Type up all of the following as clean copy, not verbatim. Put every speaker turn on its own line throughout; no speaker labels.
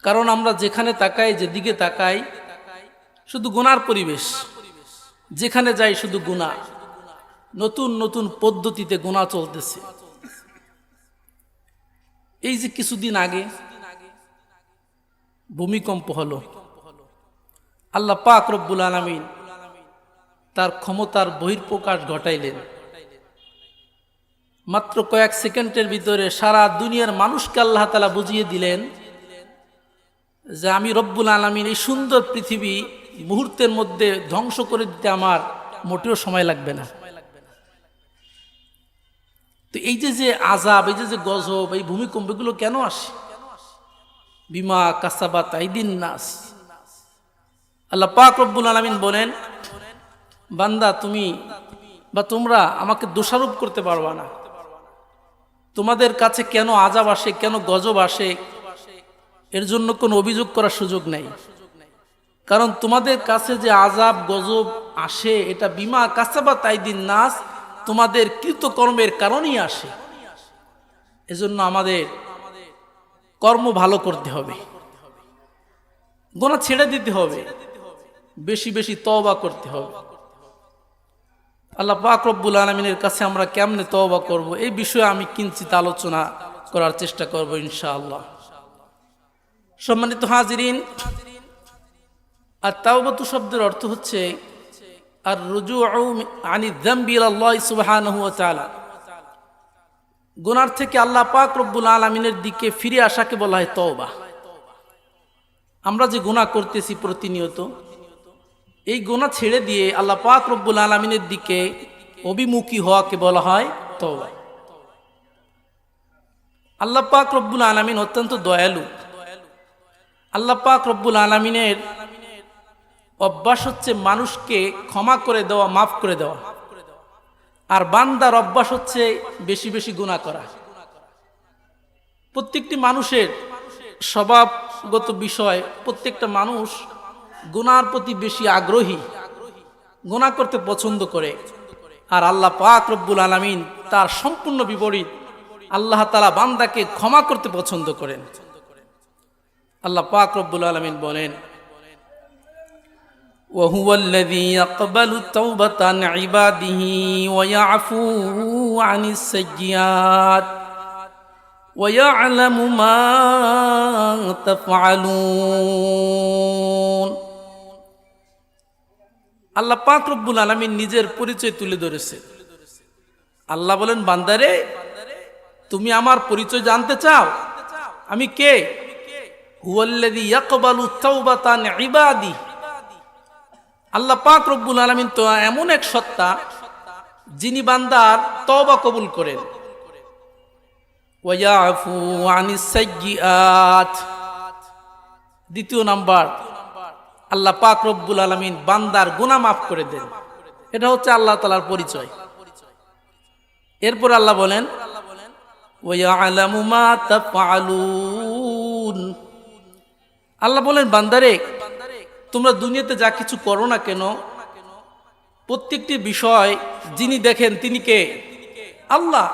কারণ আমরা যেখানে তাকাই, যেদিকে তাকাই শুধু গুনার পরিবেশ, যেখানে যাই শুধু গুনাহ। নতুন নতুন পদ্ধতিতে গুনাহ চলতেছে। এই যে কিছুদিন আগে ভূমিকম্প হলো, আল্লাহ পাক রব্বুল আলামিন তার ক্ষমতার বহিঃপ্রকাশ ঘটাইলেন। মাত্র কয়েক সেকেন্ডের ভিতরে সারা দুনিয়ার মানুষকে আল্লাহ তাআলা বুঝিয়ে দিলেন যে আমি রব্বুল আলামিন এই সুন্দর পৃথিবী মুহূর্তের মধ্যে ধ্বংস করে দিতে আমার মোটেও সময় লাগবে না। তো এই যে আযাব, এই যে গজব, এই ভূমিকম্প, এগুলো কেন আসে? বিমা কাসাবাত আইদিন নাস। আল্লাহ পাক রব্বুল আলামিন বলেন, বান্দা তুমি বা তোমরা আমাকে দোষারোপ করতে পারবা না। তোমাদের কাছে কেন আযাব আসে, কেন গজব আসে, এর জন্য কোনো অভিযোগ করার সুযোগ নাই। কারণ তোমাদের কাছে যে আযাব গজব আসে এটা বিমা কাসাবাত আইদিন নাস, তোমাদের কৃতকর্মের কারণেই আসে। এজন্য আমাদের কর্ম ভালো করতে হবে, গুনাহ ছেড়ে দিতে হবে, বেশি বেশি তওবা করতে হবে। আল্লাহ পাক রব্বুল আলামিনের কাছে আমরা কেমনে তওবা করব, এই বিষয়ে আমি কিঞ্চিত আলোচনা করার চেষ্টা করব ইনশাআল্লাহ। সম্মানিত হাজিরিন, আর তাওবাতু শব্দের অর্থ হচ্ছে আর রুজুউ আনি যামবি ইলাল্লাহ সুবহানাহু ওয়া তাআলা। গুনাহ থেকে আল্লাহ পাক রব্বুল আলামিনের দিকে ফিরে আসাকে বলা হয় তওবা। আমরা যে গুনাহ করতেছি প্রতিনিয়ত, এই গুনাহ ছেড়ে দিয়ে আল্লাহ পাক রব্বুল আলামিনের দিকে অভিমুখী হওয়াকে বলা হয় তওবা। আল্লাহ পাক রব্বুল আলামিন অত্যন্ত দয়ালু। আল্লাহ পাক রব্বুল আলামিনের অভ্যাস হচ্ছে মানুষকে ক্ষমা করে দেওয়া, মাফ করে দেওয়া। আর বান্দার অভ্যাস হচ্ছে বেশি বেশি গুনাহ করা। প্রত্যেকটি মানুষের স্বভাবগত বিষয়, প্রত্যেকটা মানুষ গুনাহর প্রতি বেশি আগ্রহী, গুনাহ করতে পছন্দ করে। আর আল্লাহ পাক রব্বুল আলামিন তার সম্পূর্ণ বিপরীত। আল্লাহ তাআলা বান্দাকে ক্ষমা করতে পছন্দ করেন। আল্লাহ পাক রব্বুল আলামিন বলেন, وهو الذي يقبل التوبة عن عباده ويعفو عن السيئات ويعلم ما تفعلون। আল্লাহ পাক রব্বুল আলামিন নিজের পরিচয় তুলে ধরেছে। আল্লাহ বলেন, বান্দারে তুমি আমার পরিচয় জানতে চাও? আমি কে? হুয়াল্লাযী ইয়াকবালু তাওবাতা আন ইবাদি। আল্লাহ পাক রব্বুল আলামিন তো এমন এক সত্তা যিনি বান্দার তওবা কবুল করেন। ওয়া ইয়াফু আনিস সাইয়্যাত। দ্বিতীয় নাম্বার, আল্লাহ পাক রব্বুল আলামিন বান্দার গুনাহ মাফ করে দেন। এটা হচ্ছে আল্লাহ তাআলার পরিচয়। এরপর আল্লাহ বলেন, ওয়া ইয়ালামু মা তাফআলুন। আল্লাহ বলেন, বান্দারে তোমরা দুনিয়াতে যা কিছু করো না কেন, প্রত্যেকটি বিষয় যিনি দেখেন তিনি কে? আল্লাহ।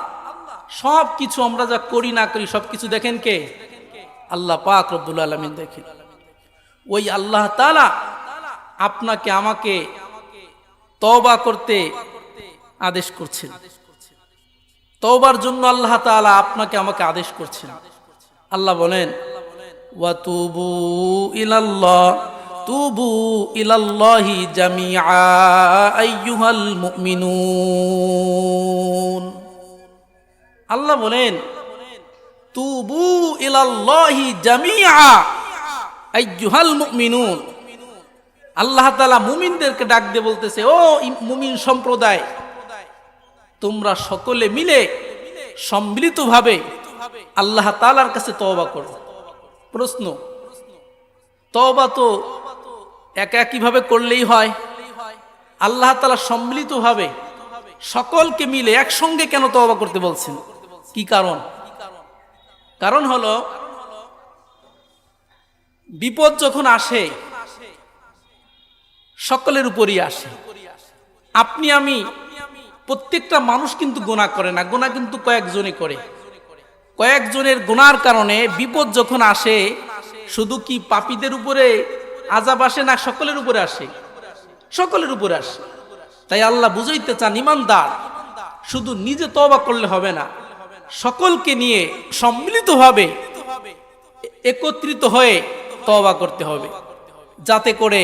সব কিছু আমরা যা করি না করি সব কিছু দেখেন কে? আল্লাহ পাক রব্বুল আলামিন দেখেন। ওই আল্লাহ তাআলা আপনাকে আমাকে তওবা করতে আদেশ করছেন। তওবার জন্য আল্লাহ তাআলা আপনাকে আমাকে আদেশ করছেন। আল্লাহ বলেন, ওয়া তুবু ইলাল্লাহ তুবু ইলাল্লাহি জামিআ আইয়ুহাল মুমিনুন। আল্লাহ বলেন, তুবু ইলাল্লাহি জামিআ আইয়ুহাল মুমিনুন। আল্লাহ তাআলা মুমিনদেরকে ডাক দিয়ে বলতেছে, ও মুমিন সম্প্রদায়, তোমরা সকলে মিলে সম্মিলিতভাবে আল্লাহ তাআলার কাছে তওবা করো। প্রশ্ন, তওবা তো একইভাবে করলেই হয়? আল্লাহ তাআলা সম্মিলিতভাবে সকলকে মিলে একসঙ্গে কেন তওবা করতে বলছেন? কি কারণ? কারণ হলো, বিপদ যখন আসে সকলের উপরই আসে। আপনি আমি প্রত্যেকটা মানুষ কিন্তু গুনাহ করে না, গুনাহ কিন্তু কয়েকজনই করে। কয়েকজনের গুনার কারণে বিপদ যখন আসে শুধু কি পাপীদের উপরে আযাব আসে না সকলের উপরে আসে? সকলের উপরে আসে। তাই আল্লাহ বুঝাইতে চান ঈমানদার শুধু নিজে তওবা করলে হবে না, সকলকে নিয়ে সম্মিলিতভাবে একত্রিত হয়ে তওবা করতে হবে, যাতে করে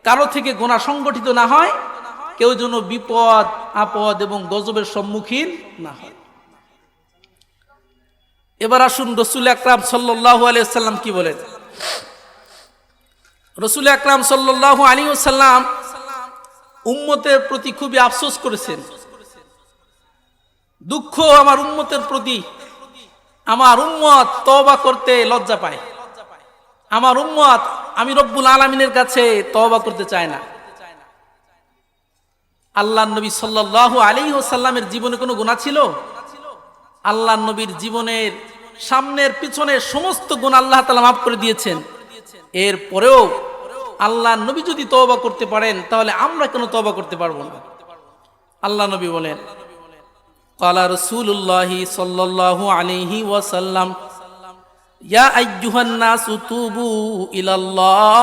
কারো থেকে গুনাহ সংগঠিত না হয়, কেউ যেন বিপদ আপদ এবং গজবের সম্মুখীন না হয়। এবার আসুন রাসূল আকরাম সাল্লাল্লাহু আলাইহি ওয়াসাল্লাম কি বলেন। রাসূল আকরাম সাল্লাল্লাহু আলাইহি ওয়াসাল্লাম উম্মতের প্রতি খুবই আফসোস করেছেন। দুঃখ আমার উম্মতের প্রতি, আমার উম্মত তওবা করতে লজ্জা পায়, আমার উম্মত আমি রব্বুল আলামিনের কাছে তওবা করতে চায় না। আল্লাহর নবী সাল্লাল্লাহু আলাইহি ওয়াসাল্লামের জীবনে কোনো গুনাহ ছিল? আল্লাহর নবীর জীবনের সামনের পিছনের সমস্ত গুনাহ আল্লাহ তাআলা মাফ করে দিয়েছেন। এরপরেও আল্লাহর নবী যদি তওবা করতে পারেন, তাহলে আমরা কেন তওবা করতে পারবো না? আল্লাহ নবী বলেন, ক্বালা রাসূলুল্লাহি সাল্লাল্লাহু আলাইহি ওয়াসাল্লাম, ইয়া আইয়ুহান নাসু তুবু ইলাল্লাহ,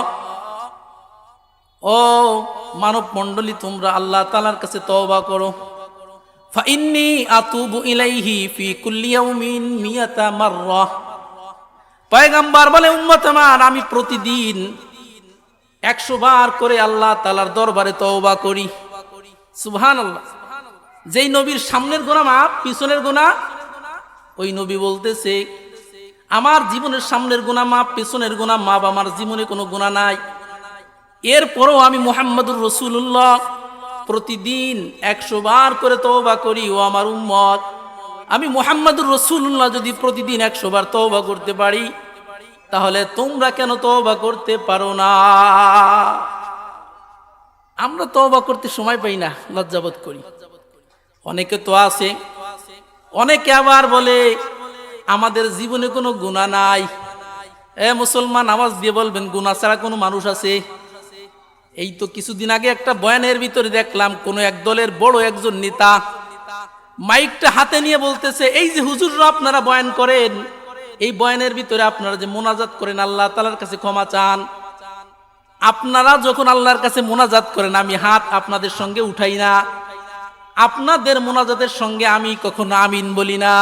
ও মানব মণ্ডলী তোমরা আল্লাহ তাআলার কাছে তওবা করো। ফাইন্নী আতুবু ইলাইহি ফি কুল্লি ইয়াউমিন মিয়াতা মাররা। পয়গম্বর বলে, উম্মত আমার, আমি প্রতিদিন 100 বার করে আল্লাহ তাআলার দরবারে তওবা করি। সুবহানাল্লাহ। যেই নবীর সামনের গুনাহ মাপ, পিছনের গুনাহ, ওই নবী বলতেছে আমার জীবনের সামনের গুনাহ মাপ, পিছনের গুনাহ মাপ, আমার জীবনে কোনো গুনাহ নাই। এরপরও আমি মুহাম্মদুর রাসূলুল্লাহ প্রতিদিন 100 বার করে তওবা করি। ও আমার উম্মত, আমি মুহাম্মদুর রাসূলুল্লাহ যদি প্রতিদিন 100 বার তওবা করতে পারি, তাহলে তোমরা কেন তওবা করতে পারো না? আমরা তওবা করতে সময় পাই না, লজ্জাবোধ করি। অনেকে তো আছে, অনেকে আবার বলে আমাদের জীবনে কোনো গুনাহ নাই। এ মুসলমান, আওয়াজ দিয়ে বলবেন, গুনাহ ছাড়া কোনো মানুষ আছে? এই তো কিছুদিন আগে একটা বয়ানের ভিতরে দেখলাম কোন এক দলের বড় একজন নেতা মাইকটা হাতে নিয়ে বলতেছে, এই যে হুজুররা আপনারা বয়ান করেন, এই বয়ানের ভিতরে আপনারা যে মোনাজাত করেন, আল্লাহ তাআলার কাছে ক্ষমা চান, আপনারা যখন আল্লাহর কাছে মোনাজাত করেন, আমি হাত আপনাদের সঙ্গে উঠাই না, আপনাদের মোনাজাতের সঙ্গে আমি কখনো আমিন বলি না।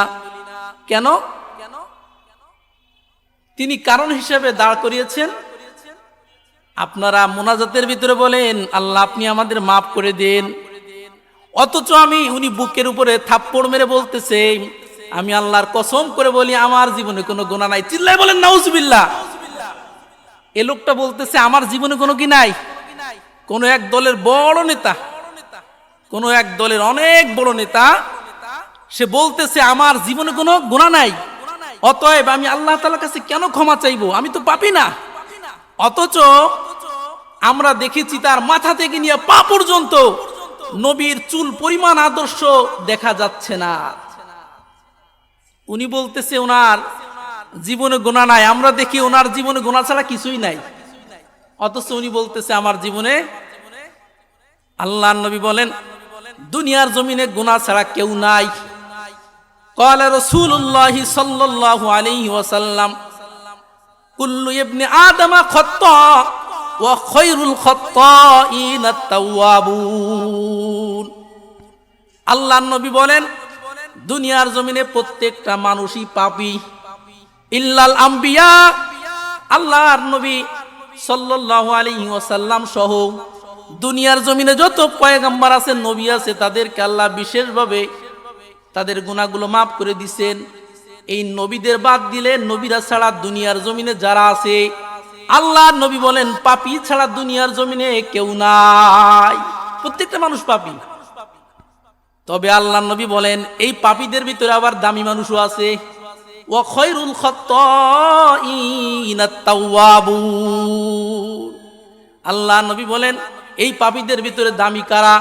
কেন? তিনি কারণ হিসেবে দাঁড় করিয়েছেন, আপনারা মোনাজাতের ভিতরে বলেন আল্লাহ আপনি আমাদের মাফ করে দেন, অথচ উনি বুকের উপরে থাপ্পড় মেরে বলতেছে, আমি আল্লাহর কসম করে বলি আমার জীবনে কোনো গুনাহ নাই। চিল্লায় বলেন নাউজুবিল্লাহ। এ লোকটা বলতেছে আমার জীবনে কোনো কি নাই। কোন এক দলের বড় নেতা, কোন এক দলের অনেক বড় নেতা, সে বলতেছে আমার জীবনে কোনো গুনাহ নাই, অতএব আমি আল্লাহ তাআলার কাছে কেন ক্ষমা চাইবো, আমি তো পাপী না। অথচ আমরা দেখেছি তার মাথা থেকে নিয়ে পা পর্যন্ত নবীর চুল পরিমাণ আদর্শ দেখা যাচ্ছে না। উনি বলতেছে ওনার জীবনে গুনাহ নাই, আমরা দেখি ওনার জীবনে গুনাহ ছাড়া কিছুই নাই, অথচ উনি বলতেছে আমার জীবনে। আল্লাহর নবী বলেন দুনিয়ার জমিনে গুনাহ ছাড়া কেউ নাই। ক্বালা রাসূলুল্লাহি সাল্লাল্লাহু আলাইহি ওয়াসাল্লাম, কুল্লু ইবনি আদম খাত্তা ওয়া খায়রুল খাত্তাইন আত-তাওয়াবুন। আল্লাহর নবী বলেন দুনিয়ার জমিনে প্রত্যেকটা মানুষই পাপী, ইল্লাল আম্বিয়া। আল্লাহর নবী সাল্লাল্লাহু আলাইহি ওয়াসাল্লাম সহ দুনিয়ার জমিনে যত পয়গম্বর আছে, নবী আছে, তাদেরকে আল্লাহ বিশেষভাবে তাদের গুনাহগুলো মাফ করে দিয়েছেন। এই নবীদের বাদ দিলে নবীরা ছাড়া দুনিয়ার জমিনে যারা আছে, আল্লাহর নবী বলেন পাপী ছাড়া দুনিয়ার জমিনে কেউ নাই, প্রত্যেকটা মানুষ পাপী। তবে আল্লাহর নবী বলেন এই পাপীদের ভিতরে আবার দামি মানুষও আছে। ওয়া খায়রুল খাত্তাইন আত-তাওয়াবুন। আল্লাহর নবী বলেন এই পাপীদের ভিতরে দামি কারা?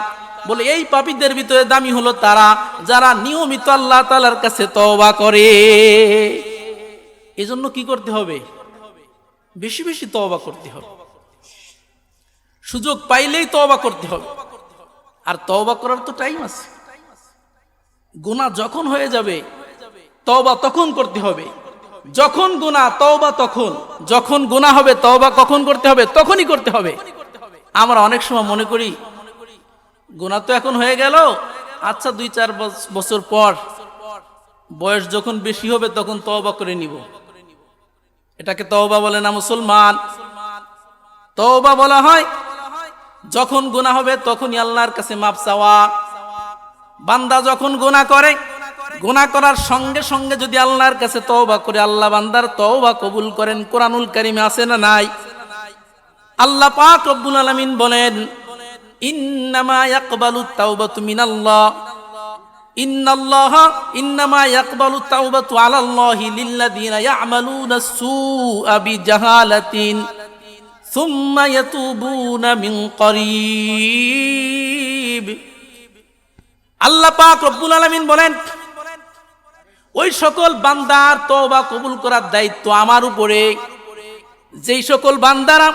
বলে এই পাপীদের ভিতরে দামি হলো তারা যারা নিয়মিত আল্লাহ তাআলার কাছে তওবা করে। এজন্য কি করতে হবে? বেশি বেশি তওবা করতে হবে, সুযোগ পাইলেই তওবা করতে হবে। আর তওবা করার তো টাইম আছে, গুনাহ যখন হয়ে যাবে তওবা তখন করতে হবে। যখন গুনাহ তওবা তখন, যখন গুনাহ হবে তওবা কখন করতে হবে? তখনই করতে হবে। আমরা অনেক সময় মনে করি গুনাহ তো এখন হয়ে গেল, আচ্ছা 2-4 বছর পর বয়স যখন বেশি হবে তখন তওবা করে নিব। এটাকে তওবা বলে না মুসলমান। তওবা বলা হয় যখন গুনাহ হবে তখনই আল্লাহর কাছে মাপ চাওয়া। বান্দা যখন গুনাহ করে, গুনাহ করার সঙ্গে সঙ্গে যদি আল্লাহর কাছে তওবা করে, আল্লাহ বান্দার তওবা কবুল করেন। কোরআনুল কারীমে আছে না নাই? আল্লাহ পাক রব্বুল আলামিন বলেন, ইন্নামা ইয়াকবালু তাওবাতু মিনাল্লাহ, ইন্নামা ইয়াকবালু তাওবাতু আলাল্লাহি লিল্লাযিনা ইয়া'মালুনাস সুআ বিজাহালাতিন সুম্মা ইয়াতুবুনা মিন করিব। আল্লাহ পাক রব্বুল আলামিন বলেন, ওই সকল বান্দার তওবা কবুল করার দায়িত্ব আমার উপরে, যেই সকল বান্দারা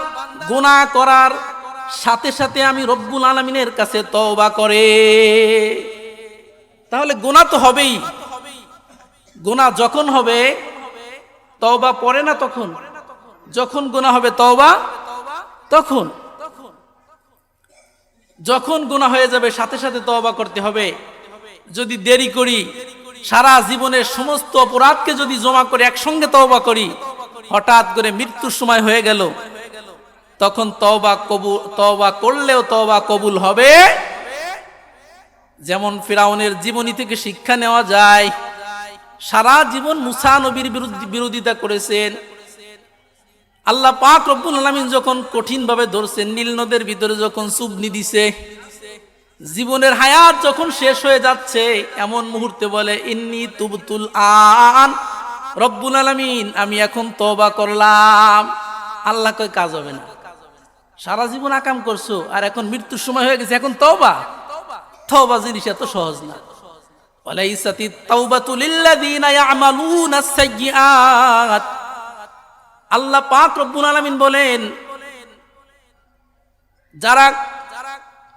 গুনাহ করার সাথে সাথে আমি রব্বুল আলামিনের কাছে তওবা করে। তাহলে গুনাহ তো হবেই। গুনাহ যখন হবে তওবা পরে না তখন? যখন গুনাহ হবে তওবা তখন। যখন গুনাহ হয়ে যাবে সাথে সাথে তওবা করতে হবে। যদি দেরি করি, সারা জীবনের সমস্ত অপরাধকে যদি জমা করে একসঙ্গে তওবা করি, হঠাৎ করে মৃত্যুর সময় হয়ে গেল, তখন তওবা করলেও তওবা কবুল হবে। যেমন ফিরাউনের জীবনী থেকে শিক্ষা নেওয়া যায়। সারা জীবন মুসা নবীর বিরোধিতা করেছেন। আল্লাহ পাক রব্বুল আলামিন যখন কঠিন ভাবে ধরছেন, নীল নদের ভিতরে যখন চুবনি দিছে, জীবনের হায়াত যখন শেষ হয়ে যাচ্ছে, এমন মুহূর্তে বলে ইন্নী তুবতুল আন, রব্বুল আলামিন আমি এখন তওবা করলাম। আল্লাহ কয় কাজ হবে না, সারা জীবন আকাম করছো আর এখন মৃত্যুর সময় হয়ে গেছে, এখন তওবা? তওবা জিনিস এত সহজ না। ওয়ালাইসাতিত তাওবাতু লিল্লাযিনা ইয়া'মালুনাস সাইয়্যাত। আল্লাহ পাক রব্বুল আলামিন বলেন, যারা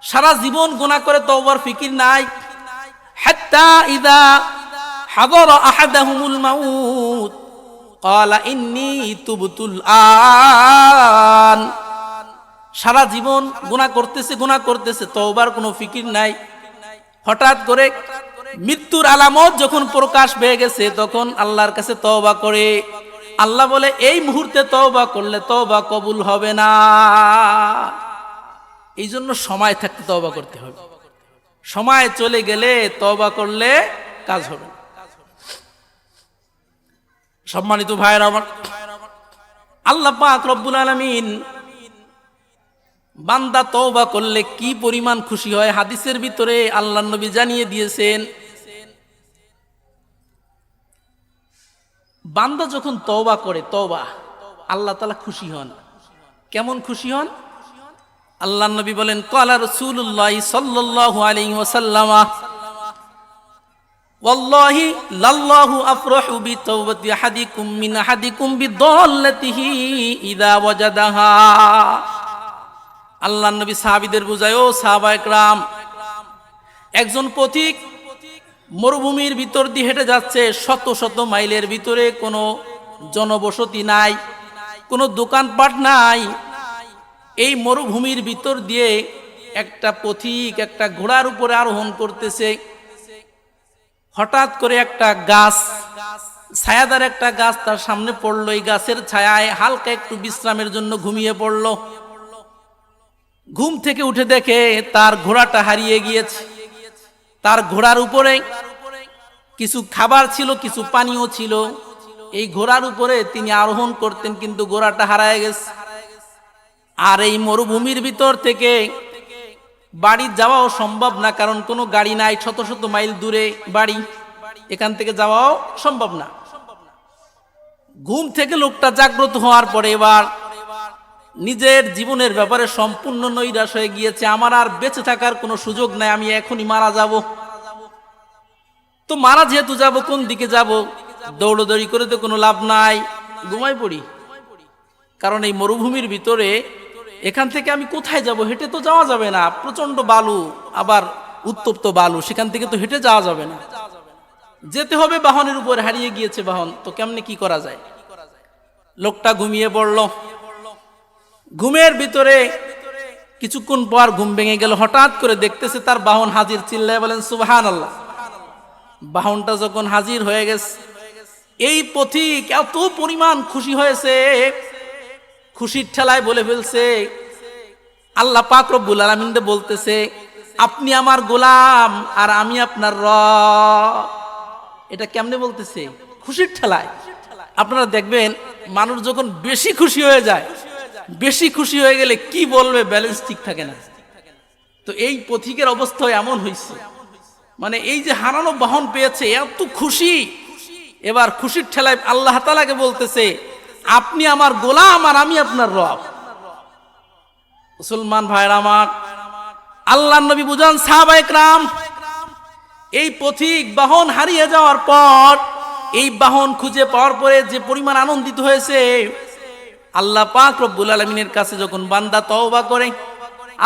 সারা জীবন গুনাহ করে তওবার ফিকির নাই, হাত্তা ইযা হাদারা আহাদাহুমুল মাউত ক্বালা ইন্নী তুবতুল আন। সারা জীবন গুনাহ করতেছে, তওবার কোনো ফিকির নাই। হঠাৎ করে মৃত্যুর আলামত যখন প্রকাশ পেয়ে গেছে, তখন আল্লাহর কাছে তওবা করে। আল্লাহ বলে এই মুহূর্তে তওবা করলে তওবা কবুল হবে না। এই জন্য সময় থাকতে তওবা করতে হবে। সময় চলে গেলে তওবা করলে কাজ হবে না। সম্মানিত ভাইরা আমার, আল্লাহ পাক রব্বুল আলামিন বান্দা তওবা করলে কি পরিমাণ খুশি হয়, হাদিসের ভিতরে আল্লাহর নবী জানিয়ে দিয়েছেন। বান্দা যখন তওবা করে, আল্লাহ তাআলা খুশি হন। কেমন খুশি হন? আল্লাহর নবী বলেন, ক্বালা রাসূলুল্লাহ সাল্লাল্লাহু আলাইহি ওয়াসাল্লাম, ওয়াল্লাহি লাল্লাহু আফরাহু বিতাওবাতি আহাদিকুম মিন আহাদিকুম বিদাল্লাতিহি ইযা ওয়াজাদাহা। আল্লাহর নবী সাহাবীদের বুঝায়, ও সাহাবায়ে কেরাম, একজন পথিক মরুভূমির ভিতর দিয়ে হেঁটে যাচ্ছে, শত শত মাইলের ভিতরে কোনো জনবসতি নাই, কোনো দোকানপাট নাই। এই মরুভূমির ভিতর দিয়ে একটা পথিক একটা ঘোড়ার উপরে আরোহণ করতেছে। হঠাৎ করে একটা গাছ, ছায়াদার একটা গাছ তার সামনে পড়লো। এই গাছের ছায়ায় হালকা একটু বিশ্রামের জন্য ঘুমিয়ে পড়লো। ঘুম থেকে উঠে দেখে তার ঘোড়াটা হারিয়ে গিয়েছে। তার ঘোড়ার উপরে কিছু খাবার ছিল, কিছু পানীয় ছিল। এই ঘোড়ার উপরে তিনি আরোহণ করতেন, কিন্তু ঘোড়াটা হারায় গেছে। আর এই মরুভূমির ভিতর থেকে বাড়ি যাওয়াও সম্ভব না, কারণ কোনো গাড়ি নাই, শত শত মাইল দূরে বাড়ি, এখান থেকে যাওয়াও সম্ভব না। ঘুম থেকে লোকটা জাগ্রত হওয়ার পরে এবার নিজের জীবনের ব্যাপারে সম্পূর্ণ নৈরাশ হয়ে গিয়েছে। আমার আর বেঁচে থাকার কোনো সুযোগ নাই, আমি এখনই মারা যাব। তো মারা যেহেতু যাব, কোন দিকে যাব? দৌড়দৌড়ি করে তো কোনো লাভ নাই, ঘুমাই পড়ি। কারণ এই মরুভূমির ভিতরে এখান থেকে আমি কোথায় যাব? হেঁটে তো যাওয়া যাবে না, প্রচন্ড বালু, আবার উত্তপ্ত বালু, সেখান থেকে তো হেঁটে যাওয়া যাবে না। যেতে হবে, বাহনের উপরে হারিয়ে গিয়েছে বাহন, তো কেমনে কি করা যায়? লোকটা ঘুমিয়ে পড়ল। ঘুমের ভিতরে কিছুক্ষণ পর ঘুম ভেঙে গেল, হঠাৎ করে দেখতেছে তার বাহন হাজির। চিল্লায় বলেন সুবহানাল্লাহ। বাহনটা যখন হাজির হয়ে গেছে, এই পথিক এত পরিমাণ খুশি হয়েছে, খুশির ঠেলায় বলে ফেলছে, আল্লাহ পাক রব্বুল আলামিন বলতেছে, আপনি আমার গোলাম আর আমি আপনার রব। এটা কেমনে বলতেছে? খুশির ঠেলায়। আপনারা দেখবেন মানুষ যখন বেশি খুশি হয়ে যায়, বেশি খুশি হয়ে গেলে কি বলবে ব্যালেন্স ঠিক থাকে না। তো এই পথিকের অবস্থা এমন হয়েছে, মানে এই যে হারানো বাহন পেয়েছে, এত খুশি। এবার খুশির ঠেলায় আল্লাহ তাআলাকে বলতেছে, আপনি আমার গোলাম আর আমি আপনার রব। মুসলমান ভাইরা আমার, আল্লাহর নবী বুঝান সাহাবায়ে কেরাম, এই পথিক বাহন হারিয়ে যাওয়ার পর, এই বাহন খুঁজে পাওয়ার পরে যে পরিমাণ আনন্দিত হয়েছে, আল্লাহ পাক রব্বুল আলামিনের কাছে যখন বান্দা তওবা করে,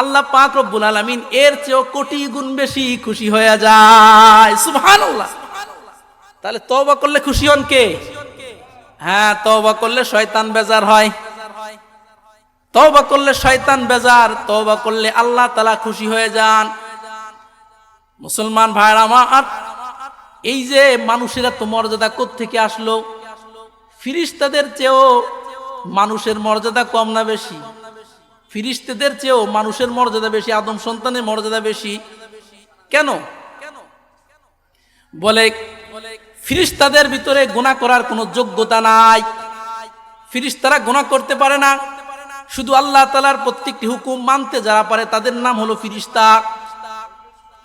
আল্লাহ পাক রব্বুল আলামিন এর চেয়েও কোটি গুণ বেশি খুশি হয়ে যায়। সুবহানাল্লাহ। তাহলে তওবা করলে খুশি হন কে? হ্যাঁ, তওবা করলে শয়তান বেজার হয়। তওবা করলে শয়তান বেজার, তওবা করলে আল্লাহ তাআলা খুশি হয়ে যান। মুসলমান ভাইরা আমার, এই যে মানুষের এত মর্যাদা কোত্থেকে আসলো? ফিরিস্তাদের চেয়েও মানুষের মর্যাদা কম না বেশি? ফিরিস্তাদের চেয়েও মানুষের মর্যাদা বেশি, আদম সন্তানের মর্যাদা বেশি। কেন? বলে ফিরিস্তাদের ভিতরে গুনাহ করার কোনো যোগ্যতা নাই, ফিরিস্তারা গুনাহ করতে পারে না। শুধু আল্লাহ তাআলার প্রত্যেকটি হুকুম মানতে যারা পারে তাদের নাম হলো ফিরিস্তা।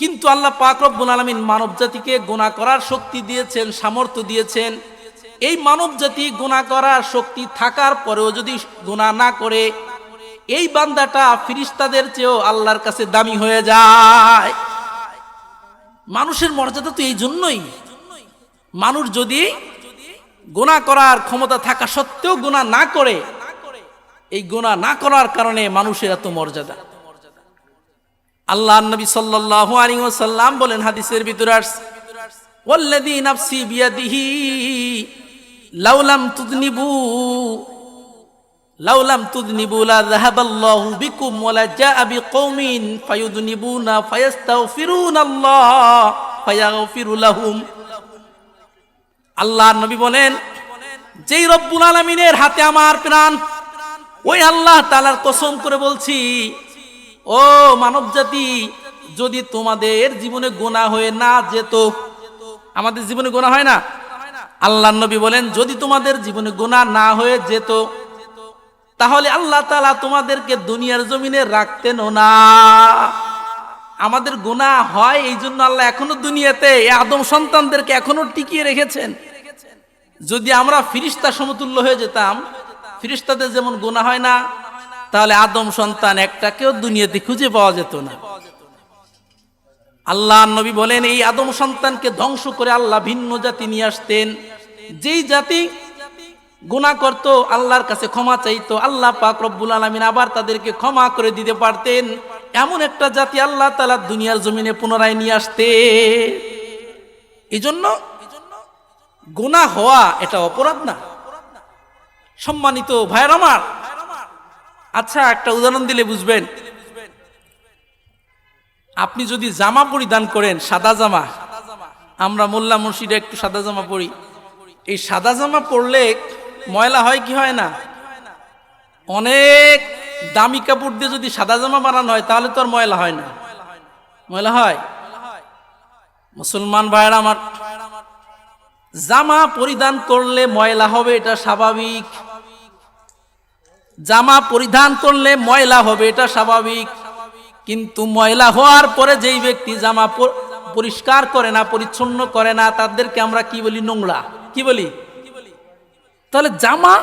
কিন্তু আল্লাহ পাক রব্বুল আলামিন মানব জাতিকে গুনাহ করার শক্তি দিয়েছেন, সামর্থ্য দিয়েছেন। এই মানব জাতি গুনাহ করার শক্তি থাকার পরেও যদি গুনাহ না করে, এই বান্দাটা ফিরিস্তাদের চেয়েও আল্লাহর কাছে দামি হয়ে যায়। মানুষের মর্যাদা তো এই জন্যই, মানুষ যদি গুনাহ করার ক্ষমতা থাকা সত্ত্বেও গুনাহ না করে, এই গুনাহ না করার কারণে মানুষের এত মর্যাদা। আল্লাহর নবী সাল্লাল্লাহু আলাইহি ওয়াসাল্লাম বলেন, হাদিসের ভিতরে আসছে, ওয়াল্লাযী নাফসি বিয়াদিহি লাউলাম তুযনিবু লা যাহাবাল্লাহু বিকুম ওয়া লা জাআ বিকওমিন ফায়ুযনিবুনা ফায়াস্তাগফিরুনাল্লাহ ফায়াগফিরু লাহুম। আল্লাহর নবী বলেন, যেই রব্বুল আলামিনের হাতে আমার প্রাণ, ওই আল্লাহ তাআলার কসম করে বলছি, ও মানব জাতি, যদি তোমাদের জীবনে গুনাহ হয়ে না যেত, আমাদের জীবনে গুনাহ হয় না? আল্লাহর নবী বলেন, যদি তোমাদের জীবনে গুনাহ না হয়ে যেত, তাহলে আল্লাহ তাআলা তোমাদেরকে দুনিয়ার জমিনে রাখতেনও না। আমাদের গুনাহ হয়, এই জন্য আল্লাহ এখনো দুনিয়াতে আদম সন্তানদেরকে এখনো টিকিয়ে রেখেছেন। যদি আমরা ফিরিস্তা সমতুল্য হয়ে যেতাম, ফিরিস্তাদের যেমন গুনাহ হয় না, তাহলে আদম সন্তান একটাকেও দুনিয়াতে খুঁজে পাওয়া যেত না। আল্লাহর নবী বলেন, এই আদম সন্তানকে ধ্বংস করে আল্লাহ ভিন্ন জাতি নিয়ে আসতেন। যেই জাতি গুনাহ করত, আল্লাহর কাছে ক্ষমা চাইতো, আল্লাহ পাক রব্বুল আলামিন আবার তাদেরকে ক্ষমা করে দিতে পারতেন। এমন একটা জাতি আল্লাহ তাআলা দুনিয়ার জমিনে পুনরায় নিয়ে আসতে। এজন্য গুনাহ হওয়া এটা অপরাধ না। সম্মানিত ভাইরা আমার, আচ্ছা একটা উদাহরণ দিলে বুঝবেন। আপনি যদি জামা পরিধান করেন, সাদা জামা, আমরা মোল্লা মসজিদে একটু সাদা জামা পরি, এই সাদা জামা পরলে ময়লা হয় কি হয় না? অনেক দামি কাপড় দিয়ে যদি সাদা জামা বানানো হয়, তাহলে তো আর ময়লা হয় না? ময়লা হয়? মুসলমান ভাইরা আমার, জামা পরিধান করলে ময়লা হবে, এটা স্বাভাবিক। জামা পরিধান করলে ময়লা হবে, এটা স্বাভাবিক। কিন্তু ময়লা হওয়ার পরে যেই ব্যক্তি জামা পরিষ্কার করে না, পরিচ্ছন্ন করে না, তাদেরকে আমরা কি বলি? নোংরা। কি বলি? তাহলে জামা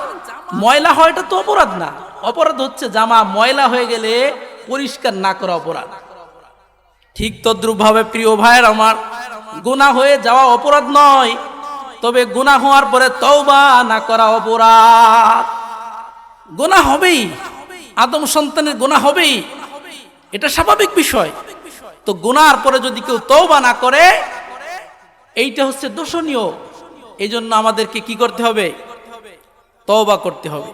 ময়লা হয় এটা তো অপরাধ না। অপরাধ হচ্ছে জামা ময়লা হয়ে গেলে পরিষ্কার না করা অপরাধ। ঠিক তদ্রূপ ভাবে প্রিয় ভাইয়ের আমার, গুনাহ হয়ে যাওয়া অপরাধ নয়, তবে গুনাহ হওয়ার পরে তওবা না করা অপরাধ। গুনাহ হবেই, আদম সন্তানের গুনাহ হবেই, এটা স্বাভাবিক বিষয়। তো গুনাহর পরে যদি কেউ তওবা না করে, এইটা হচ্ছে দোষণীয়। এই জন্য আমাদেরকে কি করতে হবে? তওবা করতে হবে।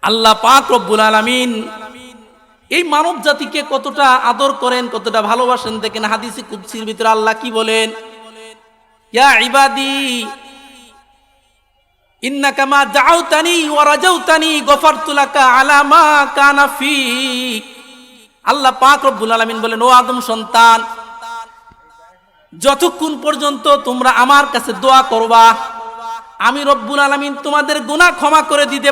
আল্লাহ পাক রব্বুল আলামিন এই মানব জাতিকে কতটা আদর করেন, কতটা ভালোবাসেন দেখেন হাদিসে কুদসির ভিতরে আল্লাহ কি বলেন? ইয়া ইবাদি ইন্নাকা মা দাউতানি ওয়া রাজাউতানি গফারতু লাকা আলা মা কানা ফিক। আল্লাহ পাক রব্বুল আলামিন বলেন, ও আদম সন্তান, যতক্ষণ পর্যন্ত তোমরা আমার কাছে দোয়া করবা, আমি রব্বুল আলামিন তোমাদের গুনাহ ক্ষমা করে দিতে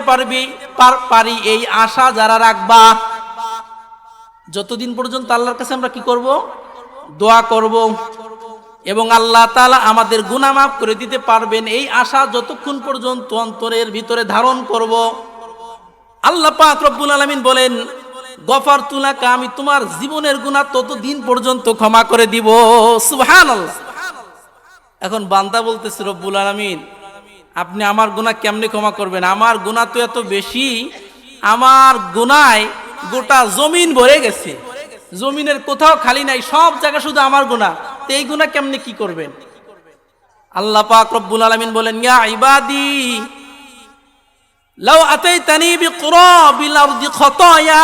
পারি এই আশা যারা রাখবা। যতদিন পর্যন্ত আল্লাহর কাছে আমরা কি করব? দোয়া করব, এবং আল্লাহ তাআলা আমাদের গুনাহ মাফ করে দিতে পারবেন এই আশা যতক্ষণ পর্যন্ত অন্তরের ভিতরে ধারণ করব, আল্লাহ পাক রব্বুল আলামিন বলেন, গফারতু লাকা, আমি তোমার জীবনের গুনাহ ততদিন পর্যন্ত ক্ষমা করে দিব। সুবহানাল্লাহ। এখন বান্দা বলতেছে, রব্বুল আলামিন আপনি আমার গুনাহ কেমনে ক্ষমা করবেন? আমার গুনাহ তো এত বেশি, আমার গুনায় গোটা জমিন ভরে গেছে, জমিনের কোথাও খালি নাই, সব জায়গা শুধু আমার গুনাহ, তো এই গুনাহ কেমনে কি করবেন? আল্লাহ পাক রব্বুল আলামিন বলেন, ইয়া ইবাদি লাউ আতাইতানি বিকুরাবিল আরদি খাতায়া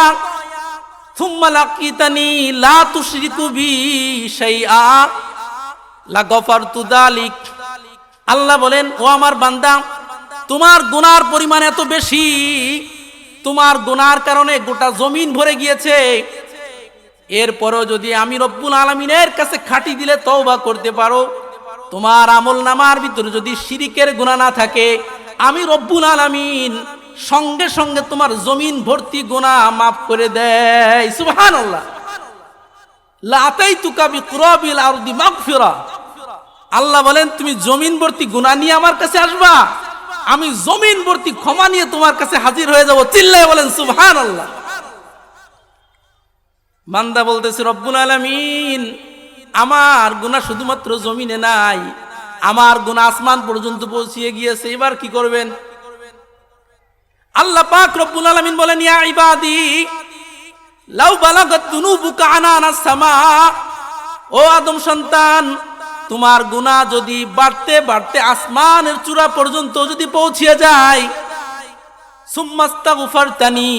থুম্মা লাকিতানি লা তুশরিকু বি শাইআ লাগফারতু যালিক। আল্লাহ বলেন, ও আমার বান্দা, তোমার গুনার পরিমাণ এত বেশি, তোমার গুনার কারণে গোটা জমিন ভরে গিয়েছে, এরপরও যদি আমি রব্বুল আলামিনের কাছে খাঁটি দিলে তওবা করতে পারো, তোমার আমলনামার ভিতরে যদি শিরিকের গুনাহ না থাকে, আমি রব্বুল আলামিন সঙ্গে সঙ্গে তোমার জমিন ভর্তি গুনাহ মাফ করে দেয়। সুবহানাল্লাহ। লা আতাইতুকা বিকুরাবিল আরদি মাগফিরা। আল্লাহ বলেন, তুমি জমিন ভর্তি গুনাহ নিয়ে আমার কাছে আসবা, আমি জমিন ভর্তি ক্ষমা নিয়ে তোমার কাছে হাজির হয়ে যাব। চিল্লায় বলেন সুবহানাল্লাহ। বান্দা বলতেছে, রব্বুল আলামিন আমার গুনাহ শুধুমাত্র জমিনে নাই, আমার গুনাহ আসমান পর্যন্ত পৌঁছিয়ে গিয়েছে, এবার কি করবেন? আল্লাহ পাক রব্বুল আলামিন বলেন, ইয়া ইবাদি লাউ বালাগাত দুনুবুকা আনানাস সামা। ও আদম সন্তান, তোমার গুনাহ যদি বাড়তে বাড়তে আসমানের চূড়া পর্যন্ত যদি পৌঁছিয়ে যায়, সুম্মাস্তাগফারতানি,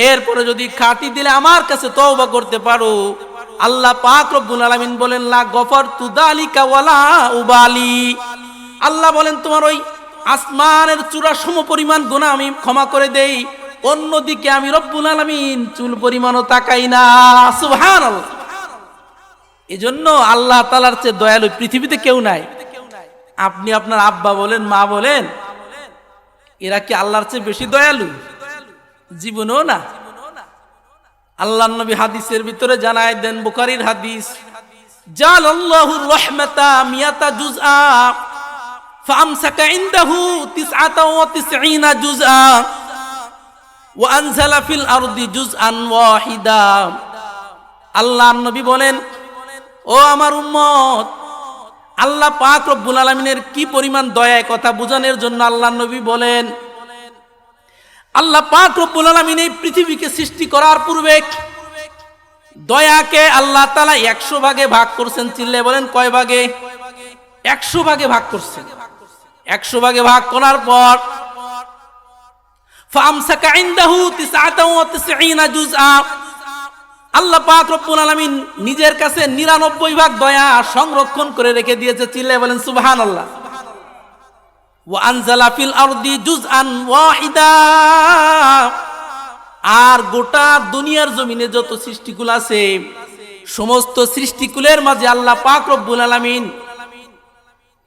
এরপরে যদি খাঁটি দিলে আমার কাছে তওবা করতে পারো, আল্লাহ পাক রব্বুল আলামিন বলেন, লা গফারতু যালিকা ওয়ালা উবালি। আল্লাহ বলেন, তোমার ওই আসমানের চূড়া সম পরিমাণ গুনাহ আমি ক্ষমা করে দেই, অন্যদিকে আমি রব্বুল আলামিন চুল পরিমাণও তাকাই না। সুবহানাল্লাহ। এজন্য আল্লাহ তাআলার চেয়ে দয়ালু পৃথিবীতে কেউ নাই। আপনি আপনার আব্বা বলেন, মা বলেন, এরা কি আল্লাহর চেয়ে বেশি দয়ালু? জীবনেও না। আল্লাহর নবী হাদিসের ভিতরে জানায় দেন, বুখারীর হাদিস, জালাল্লাহুর রাহমাতা মিয়াতা জুজআ ফামসাকা ইনদাহু 99 জুজআ ওয়া আনজালা ফিল আরদি জুজআন ওয়াহিদা। আল্লাহর নবী বলেন, ও আমার উম্মত, আল্লাহ পাক রব্বুল আলামিনের কি পরিমাণ দয়া, কথা বোঝানোর জন্য আল্লাহর নবী বলেন, আল্লাহ পাক রব্বুল আলামিন এই পৃথিবীকে সৃষ্টি করার পূর্বে দয়াকে আল্লাহ তাআলা 100 ভাগে ভাগ করছেন। চিল্লে বলেন কয় ভাগে? 100 ভাগে ভাগ করছেন। 100 ভাগে ভাগ করার পর ফামসাকা ইনদাহু 99 জুজআ, আল্লাহ পাক রব্বুল আলামিন নিজের কাছে 99 ভাগ দয়া সংরক্ষণ করে রেখে দিয়েছে। চিল্লে বলেন সুবহানাল্লাহ। ওয়া আনজালা ফিল আরদি জুজআন ওয়াহিদা, আর গোটা দুনিয়ার জমিনে যত সৃষ্টিকুল আছে, সমস্ত সৃষ্টিকুলের মাঝে আল্লাহ পাক রব্বুল আলামিন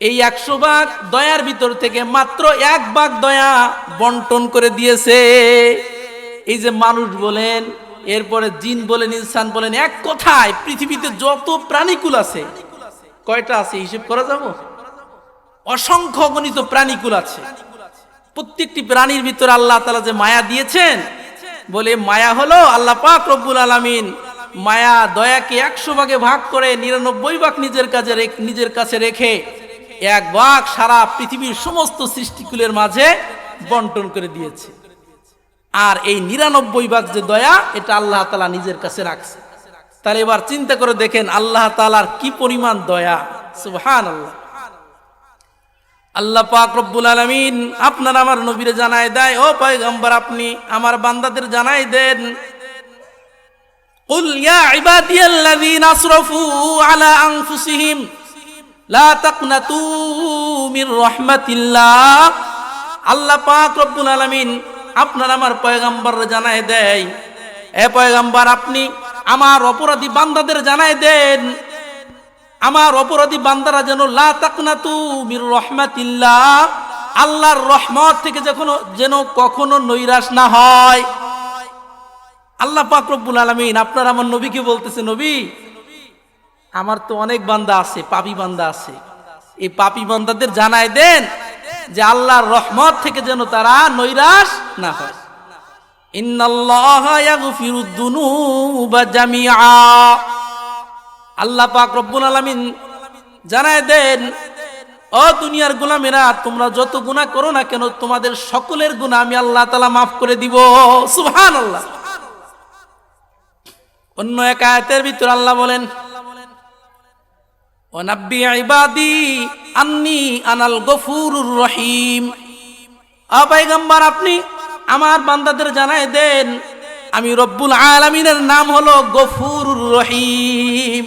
এই 100 ভাগ দয়ার ভিতর থেকে মাত্র 1 ভাগ দয়া বন্টন করে দিয়েছে। এই যে মানুষ বলেন, এরপরে জিন বলেন, ইনসান বলেন, এক কথায় পৃথিবীতে যত প্রাণীকুল আছে, কয়টা আছে হিসেব করা যাব? অসংখ্য গণিত প্রাণীকুল আছে। প্রত্যেকটি প্রাণীর ভিতরে আল্লাহ তাআলা যে মায়া দিয়েছেন, বলে মায়া হলো আল্লাহ পাক রব্বুল আলামিন মায়া দয়াকে 100 ভাগে ভাগ করে 99 ভাগ নিজের কাছে রেখে 1 ভাগ সারা পৃথিবীর সমস্ত সৃষ্টিকুলের মাঝে বন্টন করে দিয়েছে। আর এই 99 ভাগ যে দয়া, এটা আল্লাহ তাআলা নিজের কাছে রাখছে। তাহলে এবার চিন্তা করে দেখেন আল্লাহ তাআলার কি পরিমাণ দয়া। সুবহানাল্লাহ। আল্লাহ পাক রব্বুল আলামিন আপনার আমার নবীরে জানায় দেয়, ও পয়গম্বর আপনি আমার বান্দাদের জানাই দেন, কুল ইয়া ইবাদিয়াল্লাযীনা আসরাফু আলা আনফুসিহিম লা তাকনাতু মির রাহমাতিল্লাহ। আল্লাহ পাক রব্বুল আলামিন আপনার আমার পয়গম্বররে জানায় দেয়, এ পয়গম্বর আপনি আমার অপরাধী বান্দাদের জানায় দেন, আমার অপরাধী বান্দারা যেন লা তাকনাতু মির রাহমাতিল্লাহ, আল্লাহর রহমত থেকে যেন কখনো নৈরাশ না হয়। আল্লাহ পাক রব্বুল আলামিন আপনার আমার নবীকে বলতেছে, নবী আমার তো অনেক বান্দা আছে, পাপী বান্দা আছে, এই পাপী বান্দাদের জানায় দেন যে আল্লাহর রহমত থেকে যেন তারা নৈরাশ না হয়। ইন্নাল্লাহা ইয়াগফিরুদ যুনুবা জামিআ। আল্লাহ পাক রব্বুল আলামিন জানায় দেন, ও দুনিয়ার গোলামেরা তোমরা যত গুনাহ করো না কেন তোমাদের সকলের গুনাহ আমি আল্লাহ তাআলা মাফ করে দিব। সুবহানাল্লাহ। অন্য এক আয়াতের ভিতর আল্লাহ বলেন, ওয়ানাব্বি ইবাদি আন্নী আনাল গফুরুর রহিম। ও পয়গম্বর আপনি আমার বান্দাদের জানায় দেন আমি রব্বুল আলামিনের নাম হলো গফুরুর রহিম।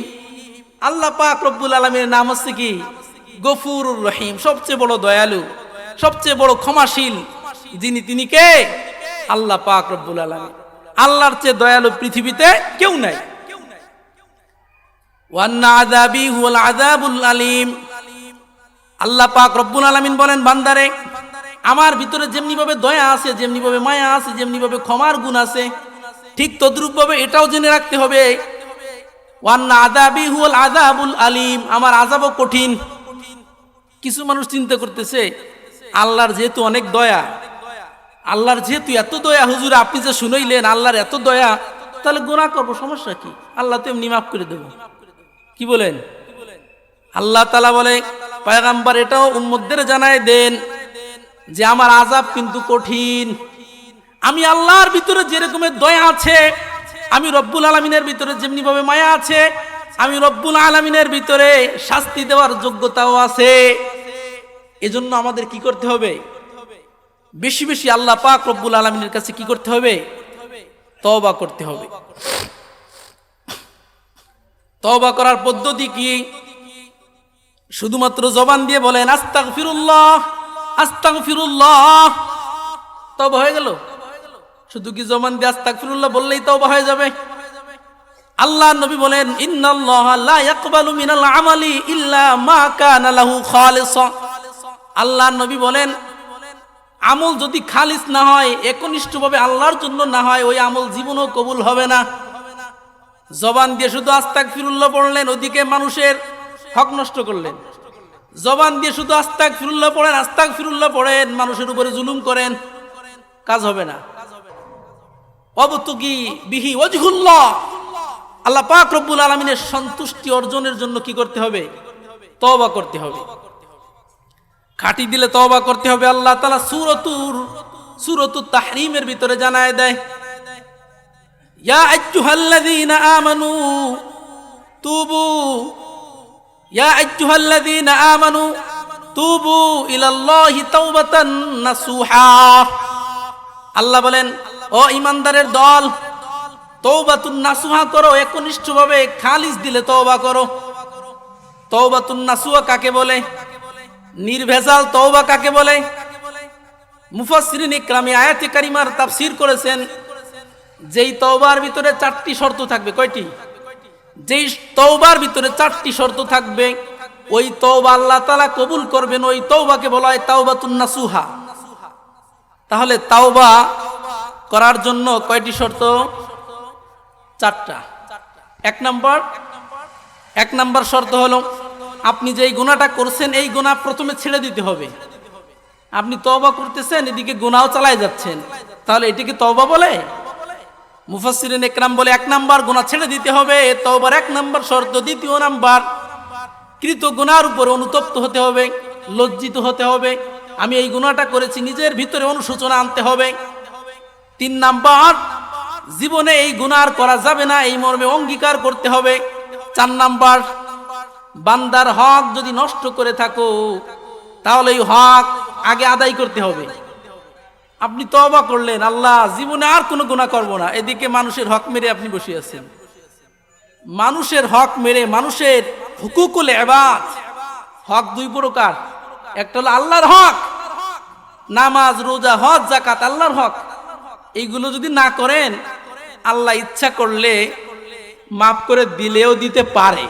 আল্লাহ পাক রব্বুল আলামিনের নাম হচ্ছে কি? গফুরুর রহিম, সবচেয়ে বড় দয়ালু, সবচেয়ে বড় ক্ষমাশীল যিনি তিনি কে? আল্লাহ পাক রব্বুল আলামিন। আল্লাহর চেয়ে দয়ালু পৃথিবীতে কেউ নাই। ওয়ান্না আযাবি হুয়াল আযাবুল আলীম। আল্লাহ পাক রব্বুল আলামিন বলেন, বান্দারে আমার ভিতরে যেমনি ভাবে দয়া আছে, যেমনি ভাবে মায়া আছে, যেমনি ভাবে ক্ষমার গুণ আছে, ঠিক তদ্রূপ ভাবে এটাও জেনে রাখতে হবে ওয়ান্না আযাবি হুয়াল আযাবুল আলীম, আমার আযাবও কঠিন। কিছু মানুষ চিন্তা করতেছে আল্লাহর যেহেতু অনেক দয়া, আল্লাহর যেহেতু এত দয়া, হুজুর আপনি যে শুনাইলেন আল্লাহর এত দয়া, তাহলে গুনাহ করব, সমস্যা কি? আল্লাহ তো এমনি মাফ করে দেব। কি বলেন? আল্লাহ তাআলা বলে, পয়গম্বর এটাও উম্মতদের জানায় দেন যে আমার আযাব কিন্তু কঠিন। আমি আল্লাহর ভিতরে যেরকমের দয়া আছে, আমি রব্বুল আলামিনের ভিতরে যেমনি ভাবে মায়া আছে, আমি রব্বুল আলামিনের ভিতরে শাস্তি দেওয়ার যোগ্যতাও আছে। এজন্য আমাদের কি করতে হবে? বেশি বেশি আল্লাহ পাক রব্বুল আলামিনের কাছে কি করতে হবে? তওবা করতে হবে। তওবা করার পদ্ধতি কি? শুধুমাত্র জবান দিয়ে বলেন আস্তাগফিরুল্লাহ আস্তাগফিরুল্লাহ, তওবা হয়ে গেল? শুধু কি জবান দিয়ে আস্তাগফিরুল্লাহ বললেই তওবা হয়ে যাবে? আল্লাহর নবী বলেন, ইন্নাল্লাহা লা ইয়াকবালু মিনাল আমালি ইল্লা মা কানা লাহু খালিসা। আল্লাহর নবী বলেন, আমল যদি খালিস না হয়, একনিষ্ঠভাবে আল্লাহর জন্য না হয়, ওই আমল জীবনও কবুল হবে না। জবান দিয়ে শুধু আস্তাগফিরুল্লাহ পড়লেন, ওদিকে মানুষের হক নষ্ট করলেন। জবান দিয়ে শুধু আস্তাগফিরুল্লাহ পড়েন, আস্তাগফিরুল্লাহ পড়েন, মানুষের উপরে জুলুম করেন, কাজ হবে না। ওয়াবতুগি বিহি ওয়াজহুল্লাহ, আল্লাহ পাক রব্বুল আলামিনের সন্তুষ্টি অর্জনের জন্য কি করতে হবে? তওবা করতে হবে। খাঁটি দিলে তওবা করতে হবে। আল্লাহ তাআলা সূরাতুত তাহরীমের ভিতরে জানায় দেয়, ইয়া আইয়ুহাল্লাযীনা আমানু তুবু, ইয়া আইয়ুহাল্লাযীনা আমানু তুবু ইলাল্লাহি তাওবাতান নাসুহা। আল্লাহ বলেন, ও ঈমানদারের দল, তওবাতুন নাসুহা করো, একনিষ্ঠভাবে খালিস দিলে তওবা করো। তওবাতুন নাসুহা কাকে বলে? নির্ভেজাল তওবা কাকে বলে? মুফাসসিরিন ইকরাম আয়াতে কারিমার তাফসীর করেছেন, যেই তওবার ভিতরে 4টি শর্ত থাকবে। কয়টি? যেই তওবার ভিতরে 4টি শর্ত থাকবে, ওই তওবা আল্লাহ তাআলা কবুল করবেন। ওই তওবাকে বলা হয় তাওবাতুন নাসুহা। তাহলে তাওবা করার জন্য কয়টি শর্ত? 4টা। এক নাম্বার শর্ত হলো, আপনি যেই গুনাহটা করছেন এই গুনাহ প্রথমে ছেড়ে দিতে হবে। আপনি তওবা করতেছেন, এদিকে গুনাহও চালায় যাচ্ছেন, তাহলে এটিকে তওবা বলে? মুফাসসিরিন ইকরাম বলে 1 নাম্বার গুনাহ ছেড়ে দিতে হবে, তওবার 1 নাম্বার শর্ত। 2 নাম্বার, কৃত গুনাহর উপর অনুতপ্ত হতে হবে, লজ্জিত হতে হবে, আমি এই গুনাহটা করেছি, নিজের ভিতরে অনুশোচনা আনতে হবে। 3 নাম্বার, জীবনে এই গুনাহ করা যাবে না এই মর্মে অঙ্গীকার করতে হবে। 4 নাম্বার, বান্দার হক যদি নষ্ট করে থাকো তাহলে এই হক আগে আদায় করতে হবে। আপনি তওবা করলেন, আল্লাহ জীবনে আর কোনো গুনাহ করব না, এদিকে মানুষের হক মেরে আপনি বসে আছেন। মানুষের হক মেরে, মানুষের হুকুকুল ইবাদ, হক দুই প্রকার, একটা হলো আল্লাহর হক, নামাজ রোজা হজ যাকাত আল্লাহর হক, এইগুলো যদি না করেন আল্লাহ ইচ্ছা করলে মাফ করে দিলেও দিতে পারে।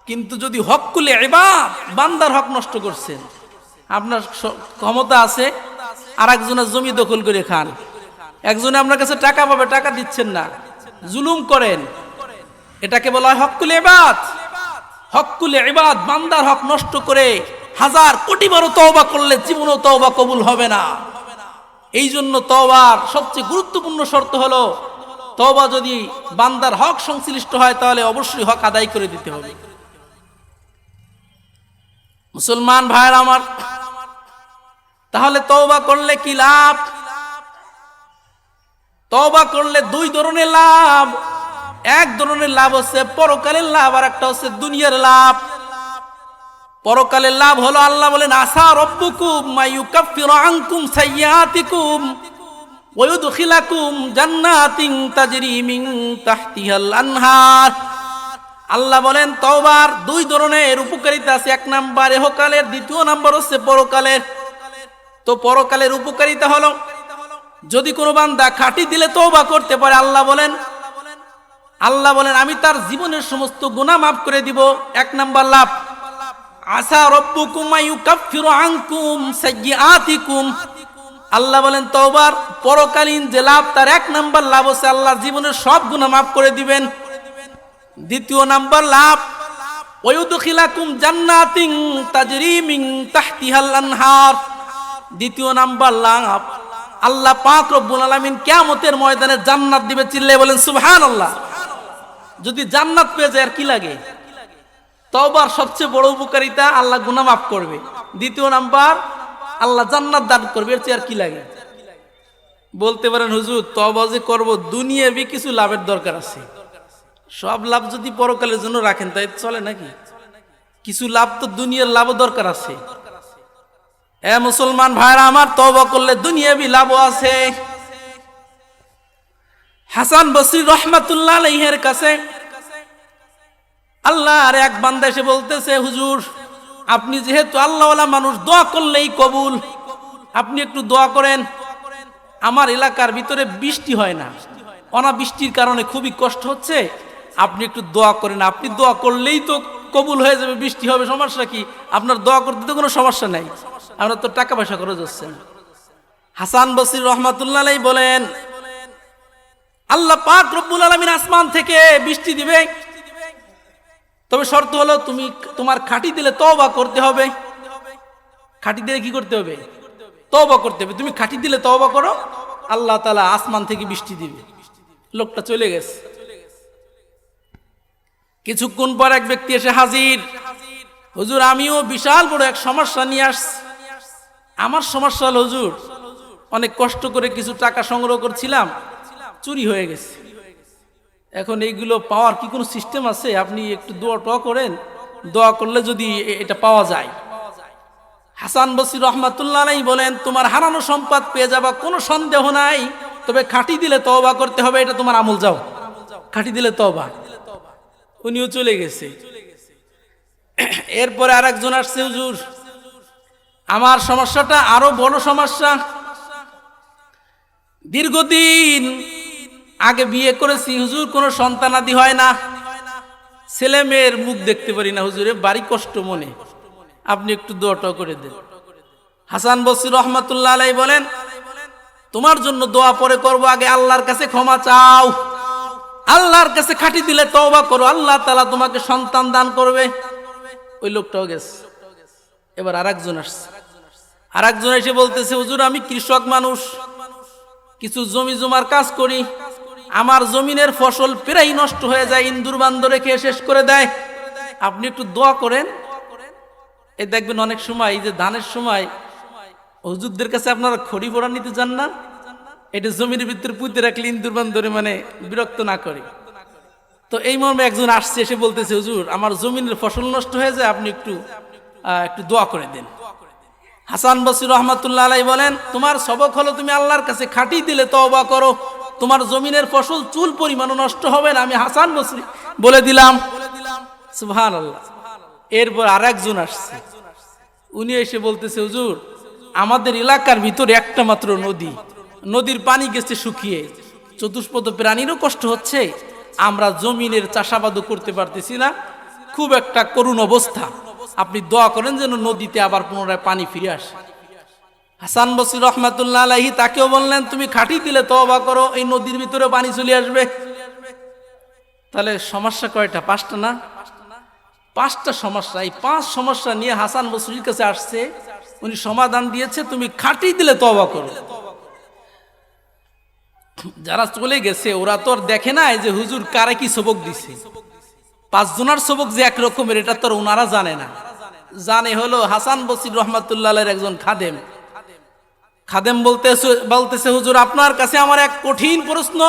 কিন্তু যদি হকুল ইবাদ, বান্দার হক নষ্ট করছেন, আপনার ক্ষমতা আছে আর একজনের জমি দখল করে খান, একজনে আপনার কাছে টাকা পাবে, টাকা দিচ্ছেন না, জুলুম করেন, এটাকে বলা হয় হকুল ইবাদ। হকুল ইবাদ, বান্দার হক নষ্ট করে হাজার কোটি বারও তওবা করলে জীবনেও তওবা কবুল হবে না। এই জন্য তওবার সবচেয়ে গুরুত্বপূর্ণ শর্ত হলো তওবা যদি বান্দার হক সংশ্লিষ্ট হয় তাহলে অবশ্যই হক আদায় করে দিতে হবে। মুসলমান ভাইরা আমার, তাহলে তওবা করলে কি লাভ? তওবা করলে দুই ধরনের লাভ। এক ধরনের লাভ হচ্ছে পরকালের লাভ, আর একটা হচ্ছে দুনিয়ার লাভ। পরকালের লাভ হলো আল্লাহ বলেন, আসা রব্বুকুম মায়ুকাফিরু আনকুম সাইয়্যাতিকুম ওয়া ইউদখিলাকুম জান্নাতিন তাজরি মিন তাহতিহাল আনহার। আল্লাহ বলেন তওবার দুই ধরনের উপকারিতা আছে, এক নাম্বার ইহকালের, দ্বিতীয় নাম্বার হচ্ছে পরকালের। তো পরকালের উপকারিতা হলো যদি কোনো বান্দা খাঁটি দিলে তওবা করতে পারে, আল্লাহ বলেন আমি তার জীবনের সমস্ত গুনাহ মাফ করে দিব। এক নাম্বার লাভ। আসা রব্বুকুম আইয়ুকাফিরু আনকুম সাইয়্যাতিকুম, আল্লাহ বলেন তওবার পরকালীন যে লাভ, তার এক নাম্বার লাভ হচ্ছে আল্লাহ জীবনের সব গুনাহ মাফ করে দিবেন। দ্বিতীয় নাম্বার লাভ, ওয়া ইউদখিলাকুম জান্নাতিন তাজরি মিন তাহতিহাল আনহার। দ্বিতীয় নাম্বার লাভ, আল্লাহ পাক রব্বুল আলামিন কিয়ামতের ময়দানে জান্নাত দিবে। চিল্লায়ে বলেন সুবহানাল্লাহ। যদি জান্নাত পেয়ে যায় আর কি লাগে? তওবার সবচেয়ে বড় উপকারিতা আল্লাহ গুনাহ মাফ করবে, দ্বিতীয় নাম্বার আল্লাহ জান্নাত দান করবে, এর চেয়ে আর কি লাগে? বলতে পারেন হুজুর তওবা যে করব দুনিয়াবি কিছু লাভের দরকার আছে, সব লাভ যদি পরকালের জন্য রাখেন তাই চলে নাকি? কিছু লাভ তো দুনিয়ার লাভও দরকার আছে। এ মুসলমান ভাইরা আমার, তওবা করলে দুনিয়াবি লাভও আছে। হাসান বসরি রহমাতুল্লাহ আলাইহির কাছে আল্লাহর এক বান্দা এসে বলতেছে, হুজুর আপনি যেহেতু আল্লাহওয়ালা মানুষ, দোয়া করলেই কবুল, আপনি একটু দোয়া করেন। আমার এলাকার ভিতরে বৃষ্টি হয় না, অনাবৃষ্টির কারণে খুবই কষ্ট হচ্ছে, আপনি একটু দোয়া করেন। আপনি দোয়া করলেই তো কবুল হয়ে যাবে, বৃষ্টি হবে, সমস্যা কি? আপনার দোয়া করতে তো কোনো সমস্যা নাই, আপনার তো টাকা পয়সা খরচ হচ্ছে না। হাসান বসরি রহমাতুল্লাহ আলাইহি বলেন, আল্লাহ পাক রব্বুল আলামিন আসমান থেকে বৃষ্টি দিবে, তবে শর্ত হলো তুমি তোমার খাঁটি দিলে তওবা করতে হবে। খাঁটি দিলে কি করতে হবে? তওবা করতে হবে। তুমি খাঁটি দিলে তওবা করো, আল্লাহ তাআলা আসমান থেকে বৃষ্টি দিবে। লোকটা চলে গেছে। কিছুক্ষণ পর এক ব্যক্তি এসে হাজির, হুজুর আমিও বিশাল বড় এক সমস্যা নিয়ে আসছি। আমার সমস্যা হলো হুজুর, অনেক কষ্ট করে কিছু টাকা সংগ্রহ করছিলাম, চুরি হয়ে গেছে। এখন এইগুলো পাওয়ার কি কোনো সিস্টেম আছে? আপনি একটু দোয়া করেন, দোয়া করলে যদি এটা পাওয়া যায়। হাসান বসরি রহমাতুল্লাহ আলাইহি বলেন, তোমার হারানো সম্পদ পেয়ে যাবা, কোনো সন্দেহ নাই, তবে খাঁটি দিলে তওবা করতে হবে, এটা তোমার আমল। যাও খাঁটি দিলে তওবা। উনিও চলে গেছে। এরপরে আরেকজন আসছে, হুজুর আমার সমস্যাটা আরো বড় সমস্যা, দীর্ঘদিন আগে বিয়ে করেছি হুজুর, কোনো সন্তানাদি হয় না, ছেলে মেয়ের মুখ দেখতে পারি না হুজুরে, বাড়ি কষ্ট মনে, আপনি একটু দোয়াটা করে দেন। হাসান বসরি রহমাতুল্লাহ আলাইহি বলেন, তোমার জন্য দোয়া পরে করব, আগে আল্লাহর কাছে ক্ষমা চাও, আল্লাহর কাছে খাঁটি দিলে তওবা করো, আল্লাহ তাআলা তোমাকে সন্তান দান করবে। ওই লোকটাও গেছে। এবার আরেকজন আসছে, আরেকজন এসে বলতেছে, হুজুর আমি কৃষক মানুষ, কিছু জমি জমার কাজ করি, আমার জমিনের ফসল প্রায় নষ্ট হয়ে যায়, ইন্দুর বান্দরে খেয়ে শেষ করে দেয়, আপনি একটু দোয়া করেন। এই দেখবেন অনেক সময় এই যে ধানের সময় হুজুরদের কাছে আপনারা খড়ি ভরা নিতে যান না, এটা জমির ভিতরে পুঁতে রাখলে ইন্দুর বান্দরে মানে বিরক্ত না করে। তো এই মর্মে একজন আসছে, এসে বলতেছে, হুজুর আমার জমিনের ফসল নষ্ট হয়ে যায়, আপনি একটু একটু দোয়া করে দেন। হাসান বসরি রহমাতুল্লাহ আলাইহি বলেন, তোমার সবক হলো তুমি আল্লাহর কাছে খাঁটি দিলে তওবা করো, তোমার জমিনের ফসল চুল পরিমাণও নষ্ট হবে না। আমি হাসান বসরি বলে দিলাম। সুবহানাল্লাহ। এরপর আরেকজন আসছে, উনি এসে বলতেছে, হুজুর আমাদের এলাকার ভিতরে একটা মাত্র নদী, নদীর পানি গেছে শুকিয়ে, চতুষ্পদ প্রাণীরও কষ্ট হচ্ছে, আমরা জমিনের চাষাবাদও করতে পারতেছি না, খুব একটা করুণ অবস্থা, আপনি দোয়া করেন যেন নদীতে আবার পুনরায় পানি ফিরে আসে। হাসান বসরি রহমাতুল্লাহ আলাইহি তাকেও বললেন, তুমি খাঁটি দিলে তওবা করো, এই নদীর ভিতরে পানি চলে আসবে। তাহলে সমস্যা কয়টা? পাঁচটা না? পাঁচটা সমস্যা। এই পাঁচ সমস্যা নিয়ে হাসান বসরির কাছে আসছে, উনি সমাধান দিয়েছে, তুমি খাঁটি দিলে তওবা করো। যারা চলে গেছে ওরা তো আর দেখে না যে হুজুর কারে কি সবক দিছে, পাঁচজনের সবক যে একরকমের এটা তো ওনারা জানে না, জানে হলো হাসান বসরি রহমাতুল্লাহ আলাইহির একজন খাদেম। খাদেম বলতেছে, হুজুর আপনার কাছে আমার এক কঠিন প্রশ্ন,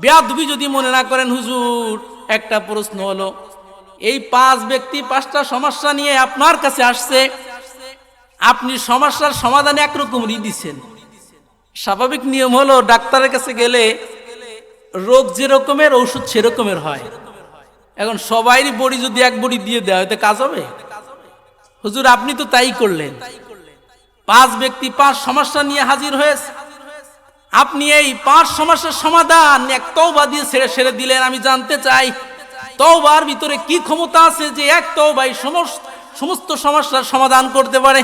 বেয়াদবি যদি মনে না করেন হুজুর, একটা প্রশ্ন হলো, এই পাঁচ ব্যক্তি পাঁচটা সমস্যা নিয়ে আপনার কাছে আসছে, আপনি সমস্যার সমাধান একরকমই দিচ্ছেন। স্বাভাবিক নিয়ম হলো ডাক্তারের কাছে গেলে রোগ যে রকমের ঔষধ সেরকমের হয়। এখন সবাইরই বড়ি যদি এক বড়ি দিয়ে দেওয়া হয়, কাজ হবে? হুজুর আপনি তো তাই করলেন, পাঁচ ব্যক্তি পাঁচ সমস্যা নিয়ে হাজির হয়েছে, আপনি এই পাঁচ সমস্যার সমাধান এক তওবা দিয়ে ছেড়ে দিলেন। আমি জানতে চাই তওবার ভিতরে কি ক্ষমতা আছে যে এক তওবাই সমস্ত সমস্যার সমাধান করতে পারে?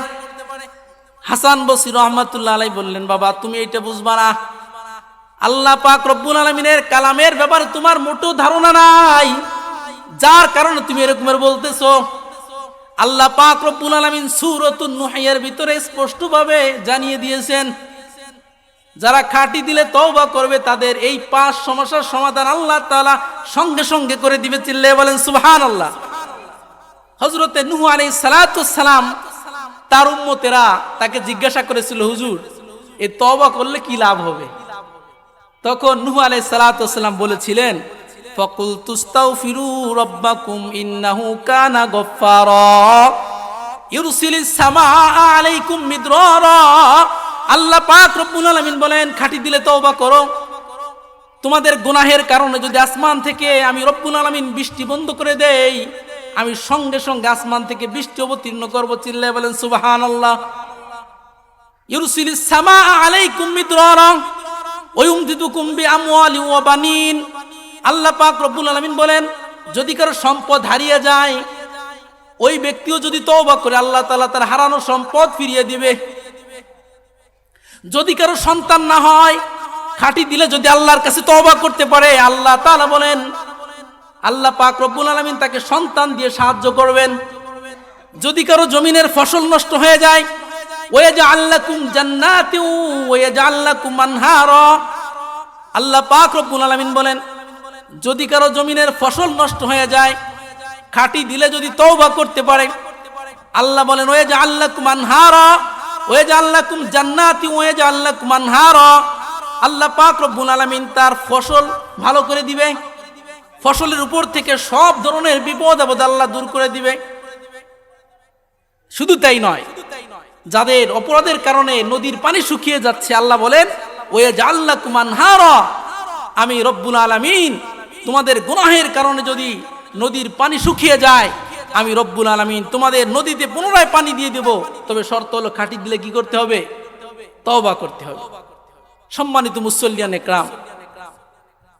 হাসান বসরি রহমাতুল্লাহ আলাইহি বললেন, বাবা তুমি এটা বুঝবা না, আল্লাহ পাক রব্বুল আলামিনের কালামের ব্যাপারে তোমার মোটো ধারণা নাই, যার কারণে তুমি এরকমের বলতেছো। আল্লাহ পাক রব্বুল আলামিন সূরাতুন নূহের ভিতরে স্পষ্টভাবে জানিয়ে দিয়েছেন, যারা খাঁটি দিলে তওবা করবে তাদের এই পাঁচ সমস্যার সমাধান আল্লাহ তাআলা সঙ্গে সঙ্গে করে দিবে। চিল্লায়ে বলেন সুবহানাল্লাহ। হযরতে নূহ আলাইহিস সালাতু ওয়াস সালাম তার উম্মতেরা তাকে জিজ্ঞাসা করেছিল, হুজুর এই তওবা করলে কি লাভ হবে? তখন নূহ আলাইহিস সালাতু ওয়াস সালাম বলেছিলেন, ফাকুল তুস্তাগফিরু রাব্বাকুম ইন্নাহু কানা গফফারা ইউরসিলিস সামাআ আলাইকুম মিদরারা। আল্লাহ পাক রব্বুল আলামিন বলেন, খাঁটি দিলে তওবা করো, তোমাদের গুনাহের কারণে যদি আসমান থেকে আমি রব্বুল আলামিন বৃষ্টি বন্ধ করে দেই, আমি সঙ্গে সঙ্গে আসমান থেকে বৃষ্টি অবতীর্ণ করব। চিল্লায়ে বলেন সুবহানাল্লাহ। ইউরসিলিস সামাআ আলাইকুম মিদরারা ওয়া ইউমদিদুকুম বিআমওয়ালি ওয়া বানিন। আল্লাহ পাক রব্বুল আলামিন বলেন, যদি কারো সম্পদ হারিয়ে যায়, ওই ব্যক্তিও যদি তওবা করে আল্লাহ তাআলা তার হারানো সম্পদ ফিরিয়ে দিবে। যদি কারো সন্তান না হয়, খাঁটি দিলে যদি আল্লাহর কাছে তওবা করতে পারে, আল্লাহ তাআলা বলেন, আল্লাহ পাক রব্বুল আলামিন তাকে সন্তান দিয়ে সাহায্য করবেন। যদি কারো জমিনের ফসল নষ্ট হয়ে যায়, ওয়াজআল লাকুম জান্নাতিন ওয়াজআল লাকুম আনহারা। আল্লাহ পাক রব্বুল আলামিন বলেন, যদি কারো জমিনের ফসল নষ্ট হয়ে যায়, খাঁটি দিলে যদি তওবা করতে পারে, আল্লাহ বলেন ওয়াজআল লাকুম আনহারা ওয়াজআল লাকুম জান্নাতিন ওয়াজআল লাকুম আনহারা। আল্লাহ পাক রব্বুল আলামিন তার ফসল ভালো করে দিবে, ফসলের উপর থেকে সব ধরনের বিপদ আপদ আল্লাহ দূর করে দিবে। শুধু তাই নয়, যাদের অপরাধের কারণে নদীর পানি শুকিয়ে যাচ্ছে, আল্লাহ বলেন ওয়াজআল লাকুম আনহারা, আমি রব্বুল আলামিন তোমাদের গুনাহের কারণে যদি নদীর পানি শুকিয়ে যায়, আমি রব্বুল আলামিন তোমাদের নদীতে পুনরায় পানি দিয়ে দেব। তবে শর্ত হলো খাঁটি দিলে কি করতে হবে? তওবা করতে হবে। সম্মানিত মুসল্লিয়ান ইকরাম,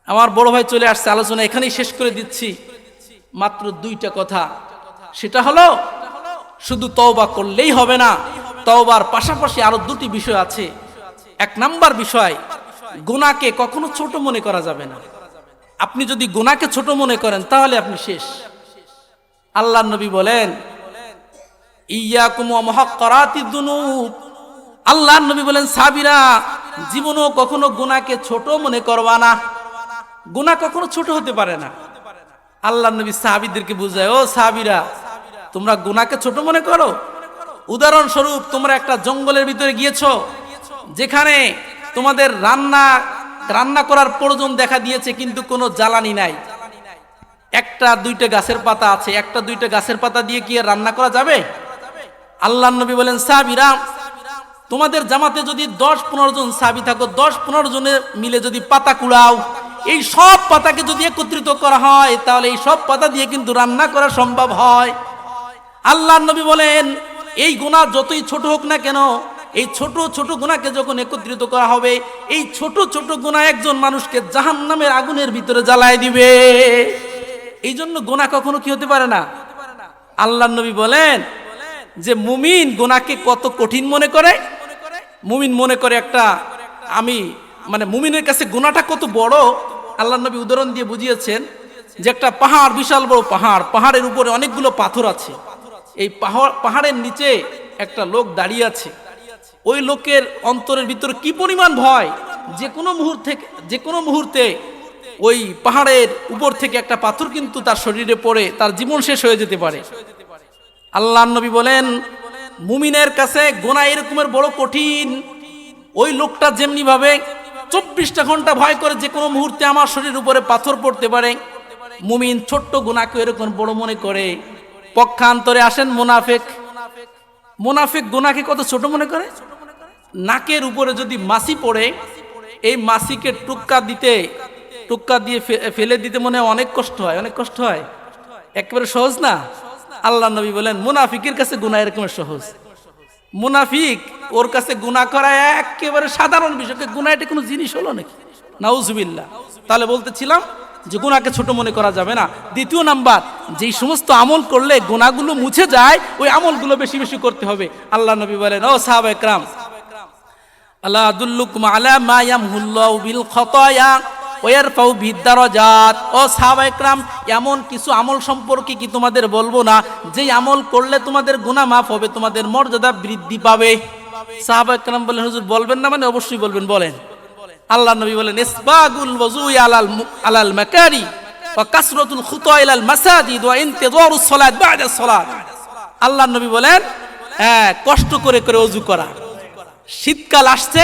আমার বড় ভাই চলে আসছে, আলোচনা এখানেই শেষ করে দিচ্ছি। মাত্র দুইটা কথা, সেটা হলো শুধু তওবা করলেই হবে না, তওবার পাশাপাশি আরো দুটি বিষয় আছে। এক নাম্বার বিষয়, গুনাহকে কখনো ছোট মনে করা যাবে না। আপনি যদি গুনাহকে ছোট মনে করেন তাহলে আপনি শেষ। আল্লাহর নবী বলেন, ইয়াকুম ওয়া মুহাক্কারাতিদ দুনুব। আল্লাহর নবী বলেন, সাহাবীরা জীবনেও কখনো গুনাহকে ছোট মনে করবা না, গুনাহ কখনো ছোট হতে পারে না। আল্লাহর নবী সাহাবীদেরকে বুঝায়, ও সাহাবীরা তোমরা গুনাহকে ছোট মনে করো? উদাহরণস্বরূপ, তোমরা একটা জঙ্গলের ভিতরে গিয়েছো, যেখানে তোমাদের রান্না করার প্রয়োজন দেখা দিয়েছে, কিন্তু কোনো জ্বালানি নাই, একটা দুইটা গাছের পাতা আছে, একটা দুইটা গাছের পাতা দিয়ে কি আর রান্না করা যাবে? আল্লাহর নবী বলেন, সাহাবীরা, তোমাদের জামাতে যদি 10-15 জন সাহাবী থাকো, 10-15 জনে মিলে যদি পাতা কুড়াও, এই সব পাতাকে যদি একত্রিত করা হয় তাহলে এই সব পাতা দিয়ে কিন্তু রান্না করা সম্ভব হয়। আল্লাহর নবী বলেন, এই গুনাহ যতই ছোট হোক না কেন, এই ছোট ছোট গুনাহকে যখন একত্রিত করা হবে, এই ছোট ছোট গুনাহ একজন মানুষকে জাহান্নামের আগুনের ভিতরে জ্বালায় দিবে। এই জন্য গুনাহ কখনো কি হতে পারে না। আল্লাহর নবী বলেন যে মুমিন গুনাহকে কত কঠিন মনে করে। মুমিন মনে করে একটা, মুমিনের কাছে গুনাহটা কত বড়। আল্লাহর নবী উদাহরণ দিয়ে বুঝিয়েছেন যে একটা পাহাড়, বিশাল বড় পাহাড়, পাহাড়ের উপরে অনেকগুলো পাথর আছে। এই পাহাড়ের নিচে একটা লোক দাঁড়িয়ে আছে। ওই লোকের অন্তরের ভিতরে কি পরিমাণ ভয়, যে কোনো মুহূর্তে ওই পাহাড়ের উপর থেকে একটা পাথর কিন্তু তার শরীরে পড়ে তার জীবন শেষ হয়ে যেতে পারে। আল্লাহর নবী বলেন, মুমিনের কাছে গুনাহ এরকমের বড় কঠিন। ওই লোকটা যেমনি ভাবে 24টা ঘন্টা ভয় করে যে কোনো মুহূর্তে আমার শরীরের উপরে পাথর পড়তে পারে, মুমিন ছোট্ট গুনাহকে এরকম বড় মনে করে। পক্ষান্তরে আসেন মুনাফিক। মুনাফিক গুনাহকে কত ছোট মনে করে। নাকের উপরে যদি মাছি পড়ে, এই মাছিকে টুক্কা দিয়ে ফেলে দিতে মনে অনেক কষ্ট হয়, অনেক কষ্ট হয়, একেবারে সহজ না। আল্লাহ নবী বলেন, মুনাফিকের কাছে গুনাহ এরকম সহজ। মুনাফিক, ওর কাছে গুনাহ করা একেবারে সাধারণ বিষয়। গুনাহ এটা কোনো জিনিস হলো নাকি? নাউজুবিল্লাহ। তাহলে বলতেছিলাম যে গুনাহকে ছোট মনে করা যাবে না। দ্বিতীয় নাম্বার, যেই সমস্ত আমল করলে গুনাহগুলো মুছে যায়, ওই আমলগুলো বেশি বেশি করতে হবে। আল্লাহ নবী বলেন, ও সাহাবা একরাম, আলা আদুল্লুকুম আলা মা ইয়ামহুল্লাহু বিল খাতায়া ওয়া ইয়ারফাউ বিদ-দারাজাত। ও সাহাবা একরাম, এমন কিছু আমল সম্পর্কে কি তোমাদের বলবো না, যেই আমল করলে তোমাদের গুনাহ মাফ হবে, তোমাদের মর্যাদা বৃদ্ধি পাবে? সাহাবা একরাম বলেন, হুজুর বলবেন না? মানে অবশ্যই বলবেন, বলেন। আল্লাহ নবী বলেন, ইসবাগুল ওযুই আলাল মাকারি ওয়া কাসরাতুল খুতা ইলাল মাসাজিদ ওয়া ইনতিযারুস সালাত বা'দাস সালাত। আল্লাহ নবী বলেন, কষ্ট করে করে ওযু করা। শীতকাল আসছে,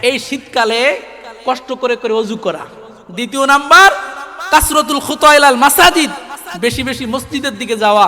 এই শীতকালে কষ্ট করে করে ওযু করা। দ্বিতীয় নাম্বার, কাসরাতুল খুতা ইলাল মাসাজিদ, বেশি বেশি মসজিদের দিকে যাওয়া।